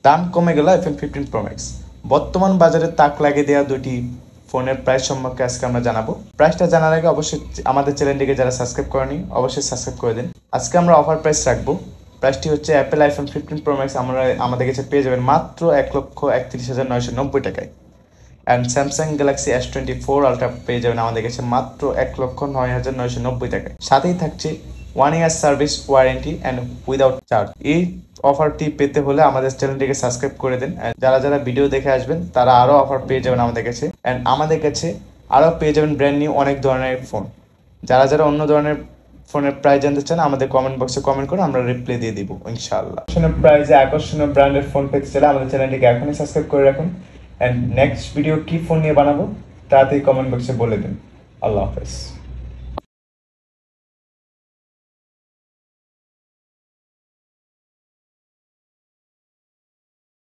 দাম কমে গেল iPhone 15 Pro Max। বর্তমান বাজারে তাক লাগিয়ে দেওয়া দুটি ফোনের প্রাইস সম্পর্কে আজকে আমরা জানাবো। প্রাইসটা জানার আগে অবশ্যই আমাদের চ্যানেলটিকে যারা সাবস্ক্রাইব করেনি অবশ্যই সাবস্ক্রাইব করে দিন। আজকে আমরা অফার প্রাইস রাখবো। প্রাইসটি হচ্ছে অ্যাপেল iPhone 15 Pro Max আমাদের কাছে পেয়ে যাবেন মাত্র 1,31,990 টাকায়। And Samsung Galaxy S24 ultra পেয়ে যাবেন আমাদের কাছে মাত্র 1,09,990 টাকায়। সাথেই থাকছে 1 year service warranty and without charge. এই অফারটি পেতে হলে আমাদের চ্যানেলটিকে সাবস্ক্রাইব করে দিন। যারা যারা ভিডিও দেখে আসবেন তারা আরও অফার পেয়ে যাবেন আমাদের কাছে। অ্যান্ড আমাদের কাছে আরও পেয়ে যাবেন ব্র্যান্ড নিউ অনেক ধরনের ফোন। যারা যারা অন্য ধরনের ফোনের প্রাইস জানতে চান আমাদের কমেন্ট বক্সে কমেন্ট করে আমরা রিপ্লাই দিয়ে দিব ইনশাআল্লাহ। প্রাইসে আকর্ষণীয় ব্র্যান্ডের ফোন পেতে চাইলে আমাদের চ্যানেলটিকে এখনই সাবস্ক্রাইব করে রাখুন। অ্যান্ড নেক্সট ভিডিও কি ফোন নিয়ে বানাবো তাড়াতাড়ি কমেন্ট বক্সে বলে দিন। আল্লাহ হাফেজ।